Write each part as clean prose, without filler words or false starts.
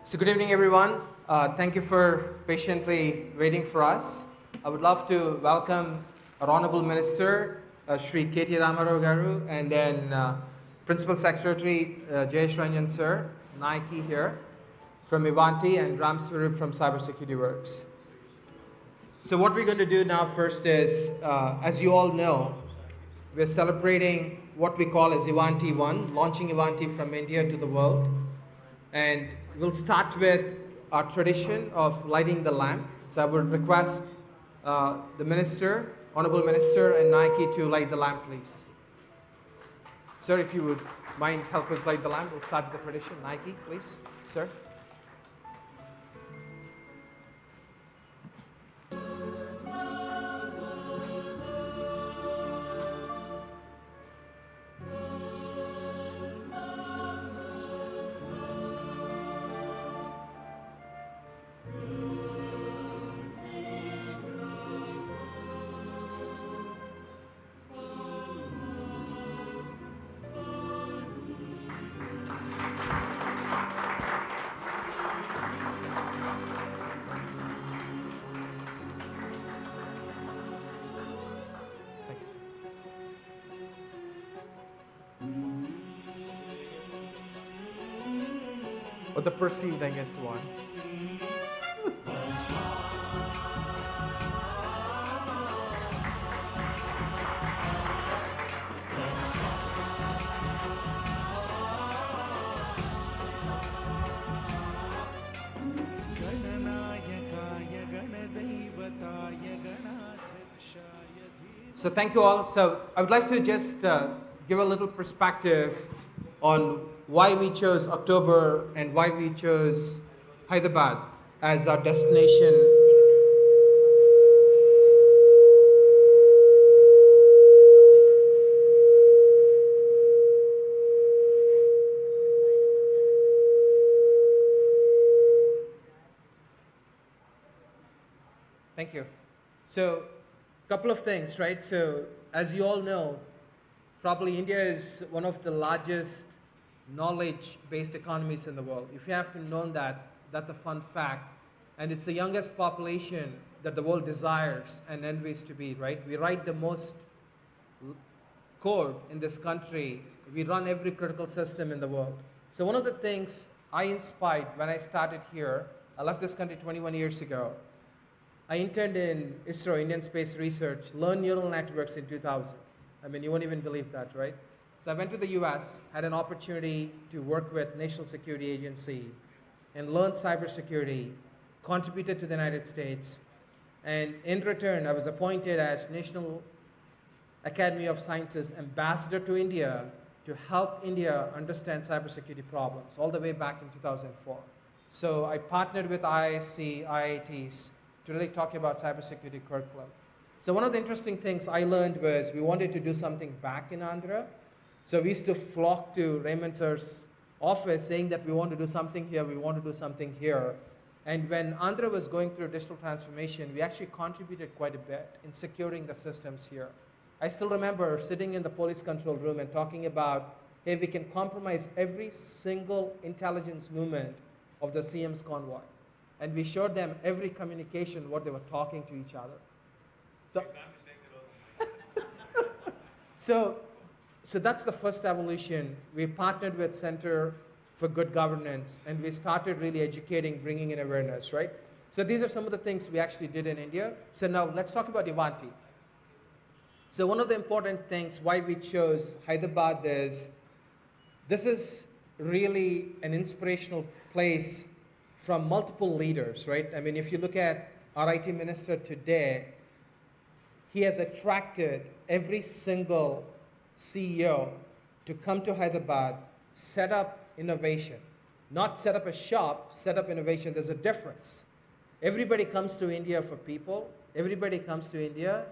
So good evening, everyone. Thank you for patiently waiting for us. I would love to welcome our Honorable Minister, Shri KTR Garu, and then Principal Secretary Jayesh Ranjan Sir, Nike here from Ivanti, and Ram Swarup from Cybersecurity Works. So what we're going to do now first is, as you all know, we're celebrating what we call as Ivanti 1, launching Ivanti from India to the world. And we'll start with our tradition of lighting the lamp. So I would request the Minister, Honorable Minister, and Nike to light the lamp, please. Sir, if you would mind help us light the lamp, we'll start with the tradition. Nike, please. Sir. Or the perceived against one. So thank you all. So I would like to just give a little perspective on why we chose October and why we chose Hyderabad as our destination. Thank you. So a couple of things, right? So as you all know, probably India is one of the largest knowledge-based economies in the world. If you haven't known that, that's a fun fact. And it's the youngest population that the world desires and envies to be, right? We write the most code in this country. We run every critical system in the world. So one of the things I inspired when I started here, I left this country 21 years ago. I interned in ISRO, Indian Space Research, learned neural networks in 2000. I mean, you won't even believe that, right? So I went to the US, had an opportunity to work with National Security Agency and learn cybersecurity, contributed to the United States, and in return, I was appointed as National Academy of Sciences Ambassador to India to help India understand cybersecurity problems, all the way back in 2004. So I partnered with IISc, IITs to really talk about cybersecurity curriculum. So one of the interesting things I learned was we wanted to do something back in Andhra. So we used to flock to Raymond Sir's office saying that we want to do something here, we want to do something here. And when Andhra was going through digital transformation, we actually contributed quite a bit in securing the systems here. I still remember sitting in the police control room and talking about, hey, we can compromise every single intelligence movement of the CM's convoy. And we showed them every communication, what they were talking to each other. So that's the first evolution. We partnered with Center for Good Governance, and we started really educating, bringing in awareness, right? So these are some of the things we actually did in India. So now let's talk about Ivanti. So one of the important things why we chose Hyderabad is this is really an inspirational place from multiple leaders, right? I mean, if you look at our IT minister today, he has attracted every single CEO to come to Hyderabad, set up innovation. Not set up a shop, set up innovation. There's a difference. Everybody comes to India for people. Everybody comes to India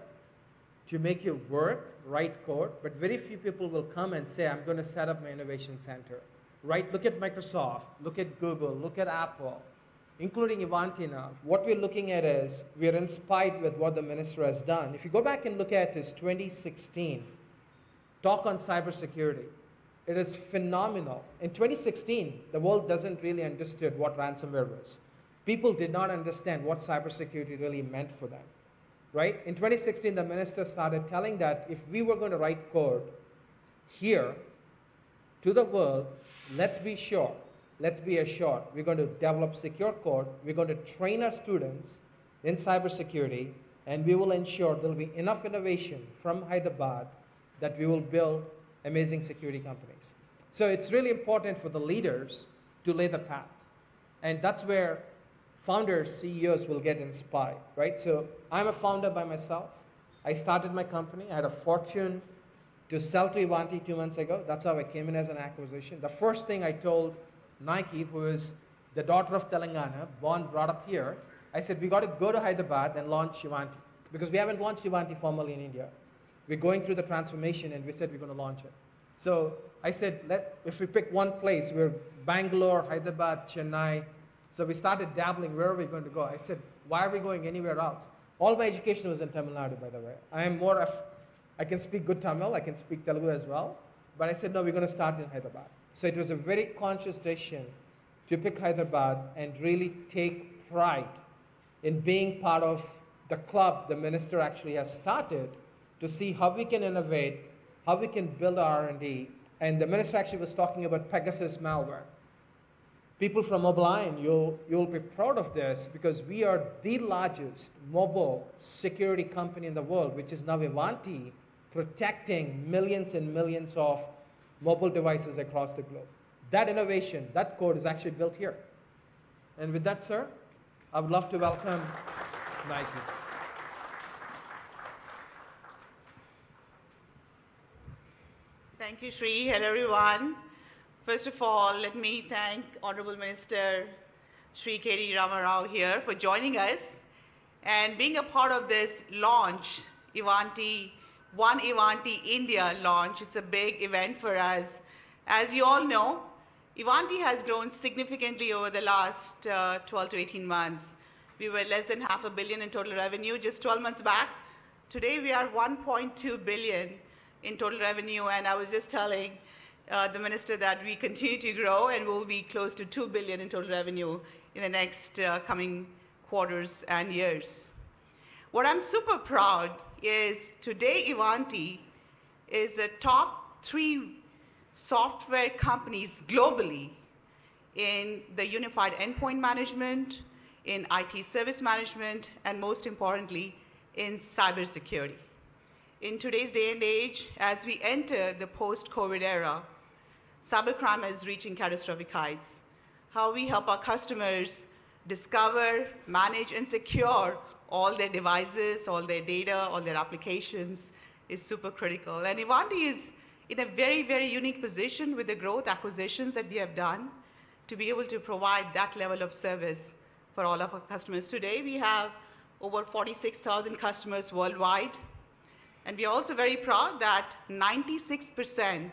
to make you work, write code, but very few people will come and say, I'm going to set up my innovation center. Right? Look at Microsoft, look at Google, look at Apple. including Ivanti now, what we're looking at is we're inspired with what the minister has done. If you go back and look at his 2016 talk on cybersecurity, it is phenomenal. In 2016, the world doesn't really understood what ransomware was. People did not understand what cybersecurity really meant for them, right? In 2016, the minister started telling that if we were going to write code here to the world, let's be sure, let's be assured, we're going to develop secure code, we're going to train our students in cybersecurity, and we will ensure there will be enough innovation from Hyderabad that we will build amazing security companies. So it's really important for the leaders to lay the path. And that's where founders, CEOs will get inspired, right? So I'm a founder by myself. I started my company. I had a fortune to sell to Ivanti 2 months ago. That's how I came in as an acquisition. The first thing I told Nike, who is the daughter of Telangana, born, brought up here, I said, we got to go to Hyderabad and launch Ivanti. Because we haven't launched Ivanti formally in India. We're going through the transformation, and we said we're going to launch it. So I said, if we pick one place, we're Bangalore, Hyderabad, Chennai. So we started dabbling, where are we going to go? I said, why are we going anywhere else? All my education was in Tamil Nadu, by the way. I can speak good Tamil, I can speak Telugu as well. But I said, no, we're going to start in Hyderabad. So it was a very conscious decision to pick Hyderabad and really take pride in being part of the club the minister actually has started to see how we can innovate, how we can build our R&D. And the minister actually was talking about Pegasus malware. People from Mobiline, you'll be proud of this because we are the largest mobile security company in the world, which is now Ivanti, protecting millions and millions of mobile devices across the globe. That innovation, that code is actually built here. And with that, sir, I would love to welcome Nike. Thank you, Sri. Hello, everyone. First of all, let me thank Honorable Minister Sri K.T. Ramarao here for joining us and being a part of this launch, One Ivanti India launch. It's a big event for us. As you all know, Ivanti has grown significantly over the last 12 to 18 months. We were less than $500 million in total revenue just 12 months back. Today we are 1.2 billion in total revenue, and I was just telling the minister that we continue to grow and will be close to 2 billion in total revenue in the next coming quarters and years. What I'm super proud is today Ivanti is the top 3 software companies globally in the unified endpoint management, in IT service management, and most importantly, in cybersecurity. In today's day and age, as we enter the post-COVID era, cybercrime is reaching catastrophic heights. How we help our customers discover, manage, and secure all their devices, all their data, all their applications is super critical. And Ivanti is in a very, very unique position with the growth acquisitions that we have done to be able to provide that level of service for all of our customers. Today, we have over 46,000 customers worldwide. And we are also very proud that 96%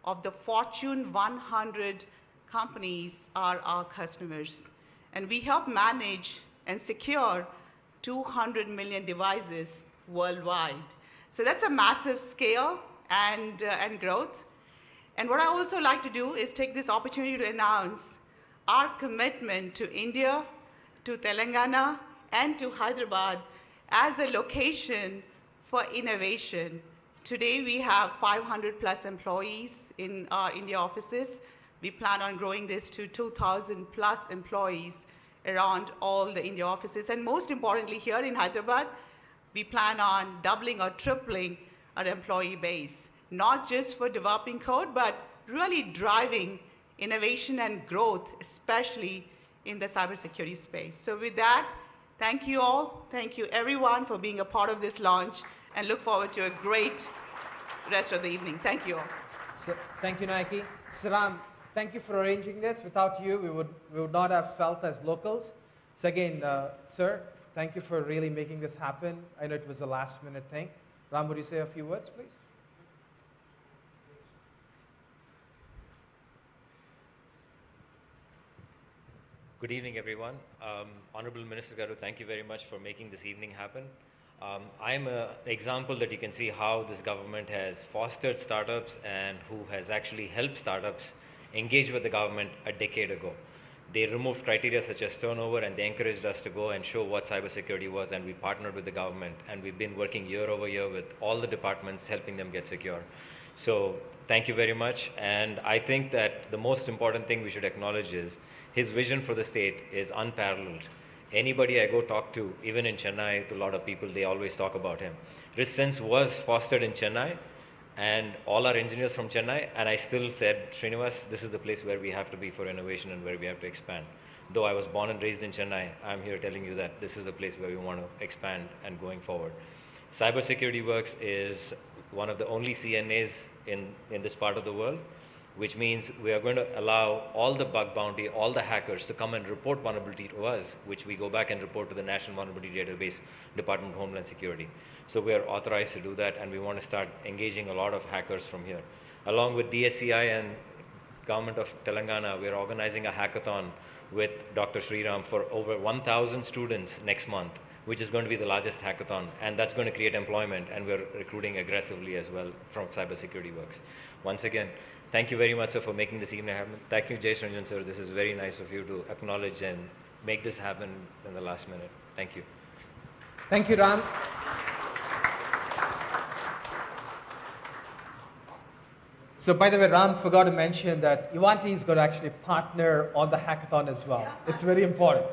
of the Fortune 100 companies are our customers. And we help manage and secure 200 million devices worldwide. So that's a massive scale and growth. And what I also like to do is take this opportunity to announce our commitment to India, to Telangana, and to Hyderabad as a location for innovation. Today we have 500 plus employees in our India offices. We plan on growing this to 2,000 plus employees around all the India offices. And most importantly, here in Hyderabad, we plan on doubling or tripling our employee base, not just for developing code, but really driving innovation and growth, especially in the cybersecurity space. So with that, thank you all. Thank you everyone for being a part of this launch, and look forward to a great rest of the evening. Thank you all. So, thank you, Nike. Saram, thank you for arranging this. Without you, we would not have felt as locals. So again, sir, thank you for really making this happen. I know it was a last minute thing. Ram, would you say a few words, please? Good evening, everyone. Honorable Minister Garu, thank you very much for making this evening happen. I'm an example that you can see how this government has fostered startups and who has actually helped startups engage with the government a decade ago. They removed criteria such as turnover and they encouraged us to go and show what cybersecurity was, and we partnered with the government and we've been working year over year with all the departments helping them get secure. So thank you very much, and I think that the most important thing we should acknowledge is his vision for the state is unparalleled. Anybody I go talk to, even in Chennai, to a lot of people, they always talk about him. Risk Sense was fostered in Chennai, and all our engineers from Chennai, and I still said, Srinivas, this is the place where we have to be for innovation and where we have to expand. Though I was born and raised in Chennai, I'm here telling you that this is the place where we want to expand and going forward. Cybersecurity Works is one of the only CNAs in this part of the world, which means we are going to allow all the bug bounty, all the hackers to come and report vulnerability to us, which we go back and report to the National Vulnerability Database, Department of Homeland Security. So we are authorized to do that, and we want to start engaging a lot of hackers from here. Along with DSCI and Government of Telangana, we are organizing a hackathon with Dr. Sriram for over 1,000 students next month, which is going to be the largest hackathon, and that's going to create employment, and we're recruiting aggressively as well from Cybersecurity Works. Once again, thank you very much, sir, for making this evening happen. Thank you, Jay Ranjan, sir. This is very nice of you to acknowledge and make this happen in the last minute. Thank you. Thank you, Ram. So, by the way, Ram forgot to mention that Ivanti is going to actually partner on the hackathon as well. It's very important.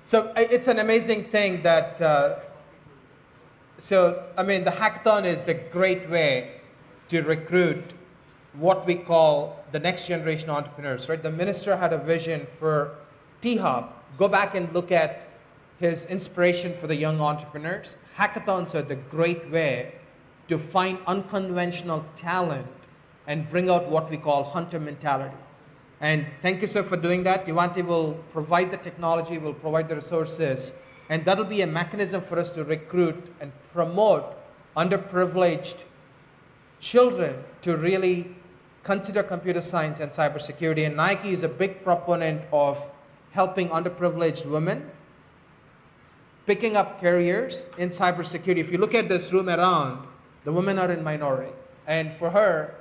So, it's an amazing thing that, the hackathon is a great way to recruit what we call the next generation entrepreneurs, right? The minister had a vision for T-Hub. Go back and look at his inspiration for the young entrepreneurs. Hackathons are the great way to find unconventional talent and bring out what we call hunter mentality. And thank you, sir, for doing that. Ivanti will provide the technology, will provide the resources, and that'll be a mechanism for us to recruit and promote underprivileged children to really consider computer science and cybersecurity. And Nike is a big proponent of helping underprivileged women picking up careers in cybersecurity. If you look at this room around, the women are in minority. And for her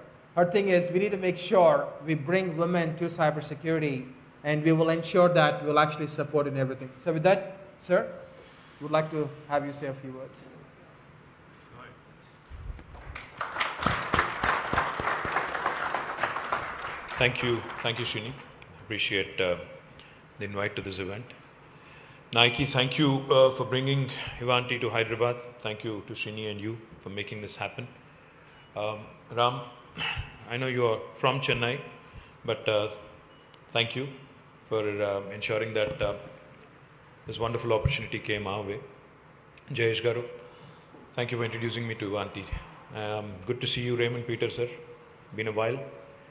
thing is we need to make sure we bring women to cybersecurity, and we will ensure that we'll actually support in everything. So with that, sir, would like to have you say a few words. Thank you, Srini. Appreciate the invite to this event. Nike, thank you for bringing Ivanti to Hyderabad. Thank you to Srini and you for making this happen. Ram, I know you are from Chennai, but thank you for ensuring that this wonderful opportunity came our way. Jayesh Garu, thank you for introducing me to Ivanti. Good to see you, Raymond Peter, sir. Been a while.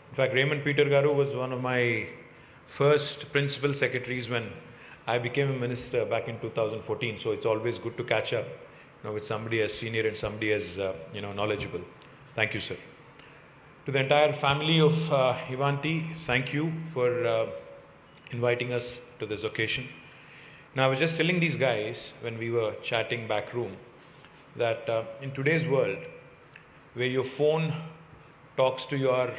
In fact, Raymond Peter Garu was one of my first principal secretaries when I became a minister back in 2014. So it's always good to catch up, with somebody as senior and somebody as knowledgeable. Thank you, sir. To the entire family of Ivanti, thank you for inviting us to this occasion. Now, I was just telling these guys when we were chatting back room that in today's world, where your phone talks to your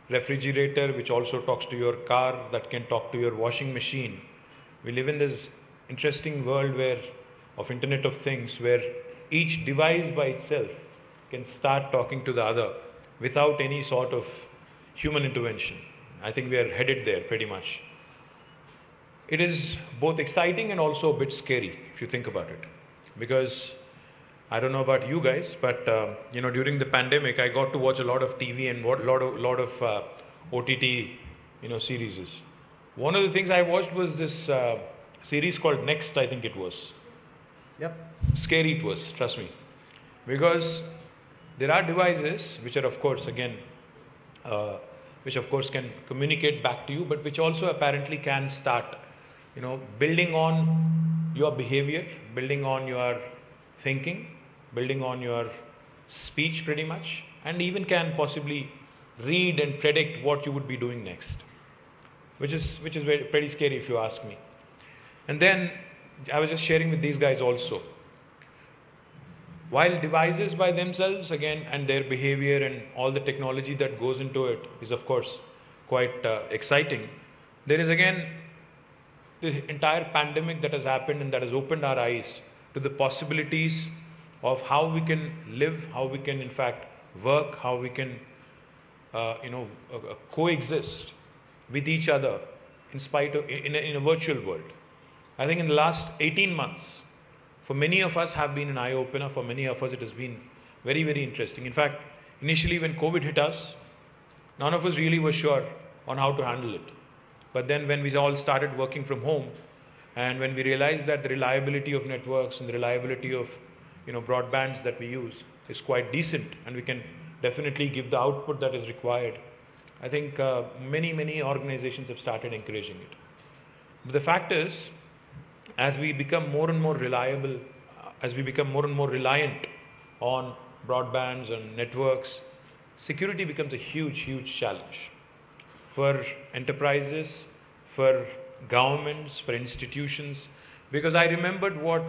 refrigerator, which also talks to your car, that can talk to your washing machine, we live in this interesting world of Internet of Things, where each device by itself can start talking to the other without any sort of human intervention. I think we are headed there pretty much. It is both exciting and also a bit scary if you think about it, because I don't know about you guys, but during the pandemic, I got to watch a lot of TV and lot of OTT series. One of the things I watched was this series called Next, I think it was. Yep. Scary it was, trust me, because there are devices which are, of course, can communicate back to you, but which also apparently can start, building on your behavior, building on your thinking, building on your speech pretty much, and even can possibly read and predict what you would be doing next. which is pretty scary if you ask me. And then I was just sharing with these guys also. While devices by themselves, again, and their behavior and all the technology that goes into it is of course quite exciting, there is again the entire pandemic that has happened and that has opened our eyes to the possibilities of how we can live, how we can in fact work, how we can coexist with each other in spite of in a virtual world. I think in the last 18 months, for many of us have been an eye-opener. For many of us it has been very, very interesting. In fact, initially when COVID hit us, none of us really were sure on how to handle it. But then when we all started working from home, and when we realized that the reliability of networks and the reliability of broadbands that we use is quite decent, and we can definitely give the output that is required, I think many organizations have started encouraging it. But the fact is, as we become more and more reliable, as we become more and more reliant on broadbands and networks, security becomes a huge challenge for enterprises, for governments, for institutions. Because I remembered what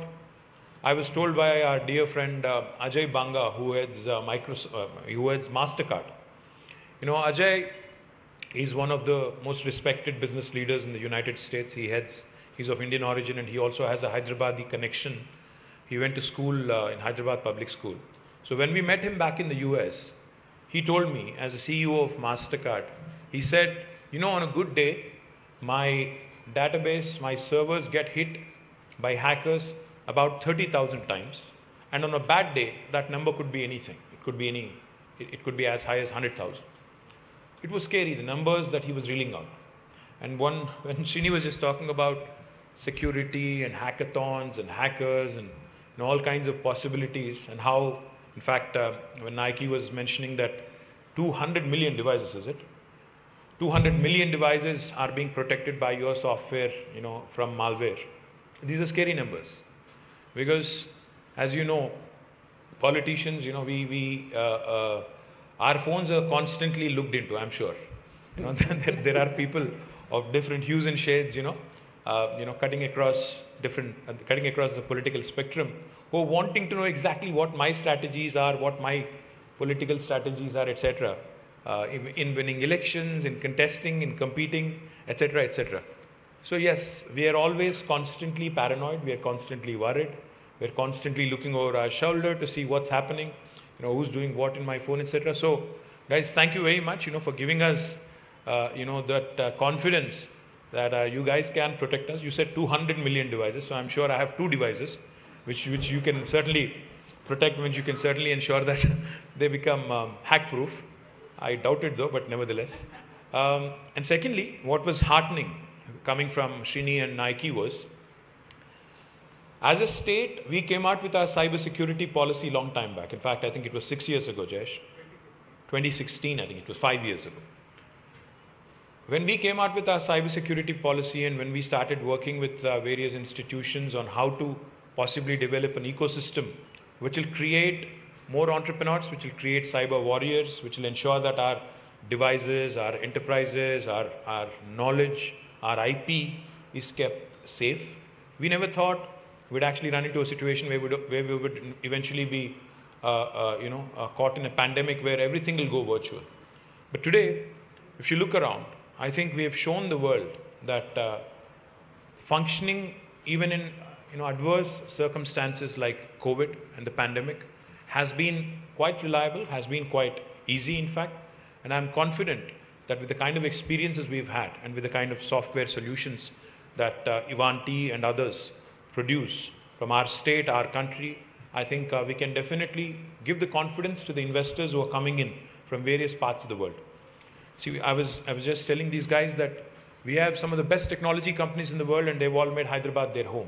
I was told by our dear friend Ajay Banga, who heads MasterCard. Ajay is one of the most respected business leaders in the United States. He's of Indian origin, and he also has a Hyderabadi connection. He went to school in Hyderabad public school. So when we met him back in the US, he told me, as a CEO of MasterCard, he said, on a good day, my database, my servers get hit by hackers about 30,000 times. And on a bad day, that number could be anything. It could be as high as 100,000. It was scary, the numbers that he was reeling out. And when Srini was just talking about security and hackathons and hackers and all kinds of possibilities, and how, in fact, when Nike was mentioning that 200 million devices, is it? 200 million devices are being protected by your software, from malware. These are scary numbers. Because, as you know, politicians, our phones are constantly looked into, I'm sure. There are people of different hues and shades, cutting across the political spectrum, who are wanting to know exactly what my strategies are, what my political strategies are, etc. In winning elections, in contesting, in competing, etc., etc. So yes, we are always constantly paranoid, we are constantly worried, we are constantly looking over our shoulder to see what's happening, who's doing what in my phone, etc. So guys, thank you very much, for giving us, that confidence that you guys can protect us. You said 200 million devices, so I'm sure I have 2 devices, which you can certainly protect, which you can certainly ensure that they become hack-proof. I doubt it though, but nevertheless. And secondly, what was heartening coming from Srini and Nike was, as a state, we came out with our cyber security policy long time back. In fact, I think it was 6 years ago, Jayesh. 2016, I think it was 5 years ago. When we came out with our cyber security policy, and when we started working with various institutions on how to possibly develop an ecosystem which will create more entrepreneurs, which will create cyber warriors, which will ensure that our devices, our enterprises, our knowledge, our IP is kept safe, we never thought we'd actually run into a situation where we would eventually be caught in a pandemic where everything will go virtual. But today, if you look around, I think we have shown the world that functioning even in adverse circumstances like COVID and the pandemic has been quite reliable, has been quite easy in fact, and I'm confident that with the kind of experiences we've had and with the kind of software solutions that Ivanti and others produce from our state, our country, I think we can definitely give the confidence to the investors who are coming in from various parts of the world. See, I was just telling these guys that we have some of the best technology companies in the world, and they've all made Hyderabad their home.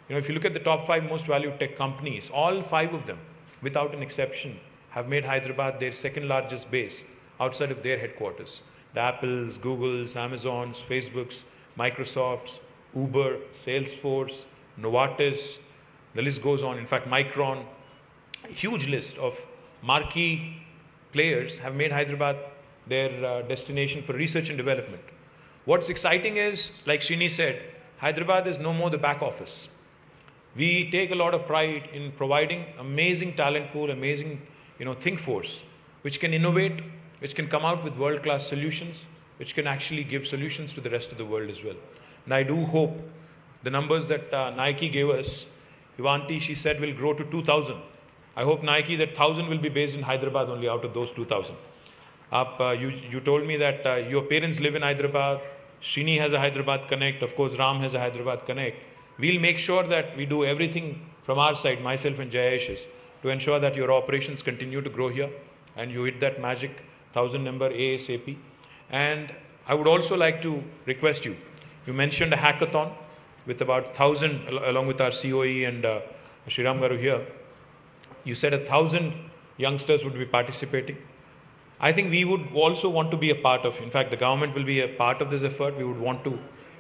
If you look at the top 5 most valued tech companies, all 5 of them, without an exception, have made Hyderabad their second largest base outside of their headquarters. The Apples, Googles, Amazons, Facebooks, Microsofts, Uber, Salesforce, Novartis, the list goes on. In fact, Micron, a huge list of marquee players have made Hyderabad their destination for research and development. What's exciting is, like Srini said, Hyderabad is no more the back office. We take a lot of pride in providing amazing talent pool, amazing, think force, which can innovate, which can come out with world-class solutions, which can actually give solutions to the rest of the world as well. And I do hope the numbers that Nike gave us, Ivanti, she said, will grow to 2,000. I hope Nike, that 1,000 will be based in Hyderabad only out of those 2,000. You told me that your parents live in Hyderabad, Srini has a Hyderabad connect, of course Ram has a Hyderabad connect. We'll make sure that we do everything from our side, myself and Jayesh's, to ensure that your operations continue to grow here and you hit that magic 1,000 number ASAP. And I would also like to request you, you mentioned a hackathon with about 1,000 along with our COE and Shriram Garu here. You said 1,000 youngsters would be participating. I think we would also want to be a part of, in fact the government will be a part of this effort. We would want to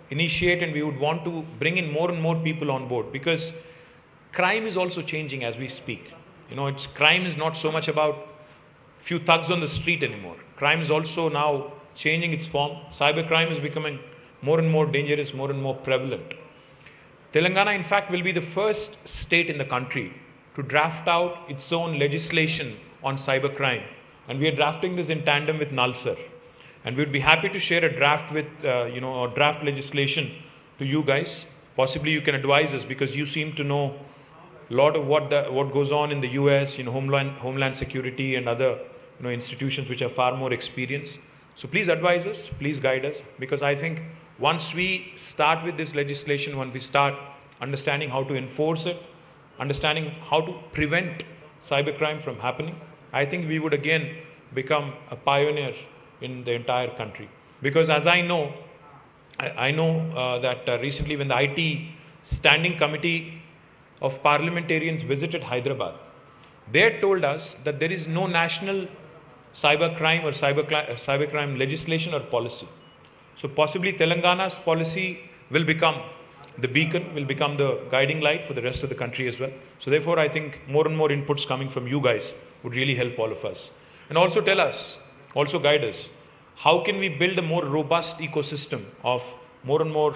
initiate and we would want to bring in more and more people on board, because crime is also changing as we speak. Crime is not so much about few thugs on the street anymore. Crime is also now changing its form. Cyber crime is becoming more and more dangerous, more and more prevalent. Telangana in fact will be the first state in the country to draft out its own legislation on cyber crime. And we are drafting this in tandem with NALSAR. And we would be happy to share a draft with, or draft legislation to you guys. Possibly you can advise us, because you seem to know a lot of what goes on in the US, Homeland Security and other institutions which are far more experienced. So please advise us, please guide us, because I think once we start with this legislation, once we start understanding how to enforce it, understanding how to prevent cybercrime from happening, I think we would again become a pioneer in the entire country. Because as I know that recently when the IT Standing Committee of Parliamentarians visited Hyderabad, they had told us that there is no national cybercrime or cybercrime legislation or policy. So possibly Telangana's policy will become the beacon, will become the guiding light for the rest of the country as well. So therefore I think more and more inputs coming from you guys would really help all of us. And also tell us, also guide us, how can we build a more robust ecosystem of more and more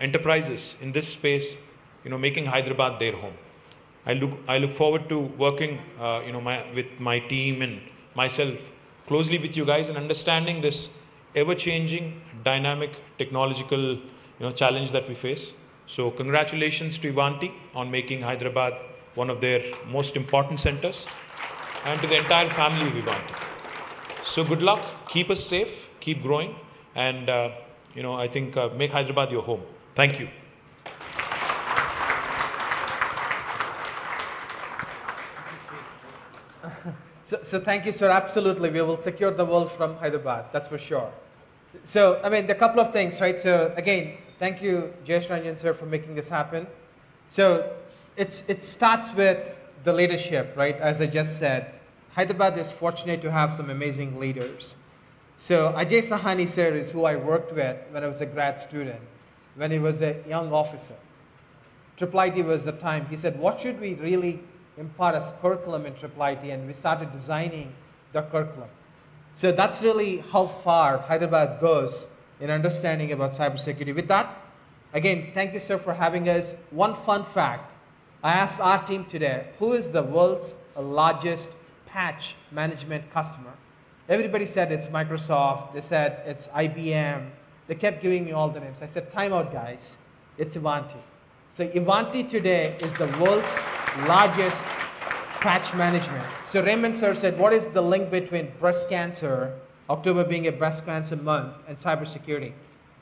enterprises in this space, making Hyderabad their home. I look forward to working with my team and myself closely with you guys and understanding this ever-changing, dynamic, technological challenge that we face. So congratulations to Ivanti on making Hyderabad one of their most important centers, and to the entire family of Ivanti. So good luck, keep us safe, keep growing, and I think make Hyderabad your home. Thank you. So thank you, sir. Absolutely, we will secure the world from Hyderabad. That's for sure. So I mean, the couple of things, right? So again, thank you, Jayesh Ranjan sir, for making this happen. So it starts with the leadership, right? As I just said, Hyderabad is fortunate to have some amazing leaders. So Ajay Sahani sir is who I worked with when I was a grad student, when he was a young officer. IIIT was the time. He said, what should we really impart as curriculum in IIIT? And we started designing the curriculum. So that's really how far Hyderabad goes in understanding about cybersecurity. With that, again, thank you, sir, for having us. One fun fact, I asked our team today, who is the world's largest patch management customer? Everybody said it's Microsoft, they said it's IBM, they kept giving me all the names. I said, time out guys, it's Ivanti. So Ivanti today is the world's largest patch management. So Raymond sir said, what is the link between breast cancer, October being a breast cancer month, and cybersecurity?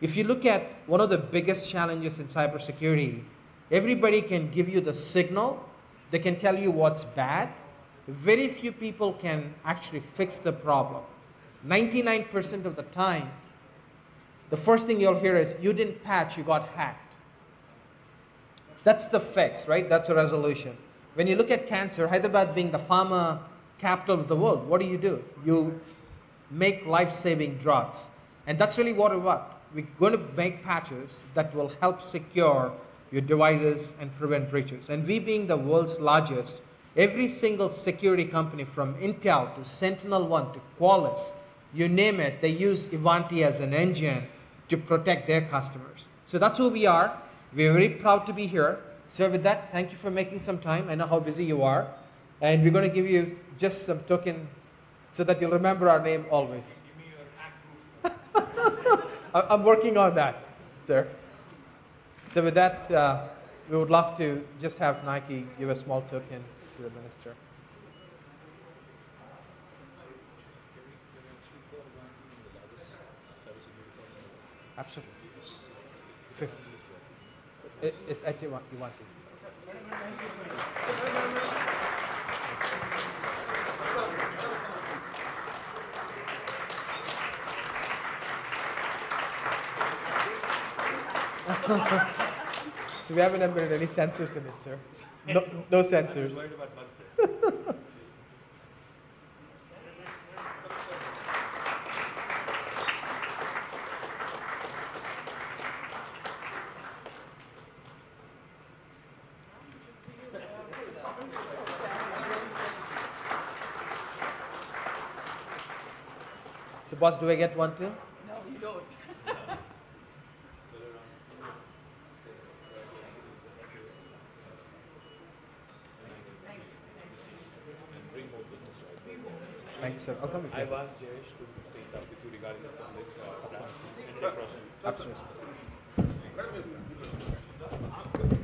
If you look at one of the biggest challenges in cybersecurity, everybody can give you the signal, they can tell you what's bad. Very few people can actually fix the problem. 99% of the time, the first thing you'll hear is, you didn't patch, you got hacked. That's the fix, right? That's a resolution. When you look at cancer, Hyderabad being the pharma capital of the world, what do? You make life-saving drugs. And that's really what we want. We're going to make patches that will help secure your devices and prevent breaches. And we being the world's largest, every single security company from Intel to SentinelOne to Qualys, you name it, they use Ivanti as an engine to protect their customers. So that's who we are. We're very proud to be here. So with that, thank you for making some time. I know how busy you are. And we're going to give you just some token so that you'll remember our name always. Give me your act proof. I'm working on that, sir. So with that, we would love to just have Nike give a small token to the minister. Absolutely. Fifth. It's at Ivanti. So we haven't embedded any sensors in it, sir. No sensors. So boss, do I get one too? No, you don't. Thank you, sir. I'll come with you. I've asked Jayesh to take up with you regarding the public transit process. Absolutely.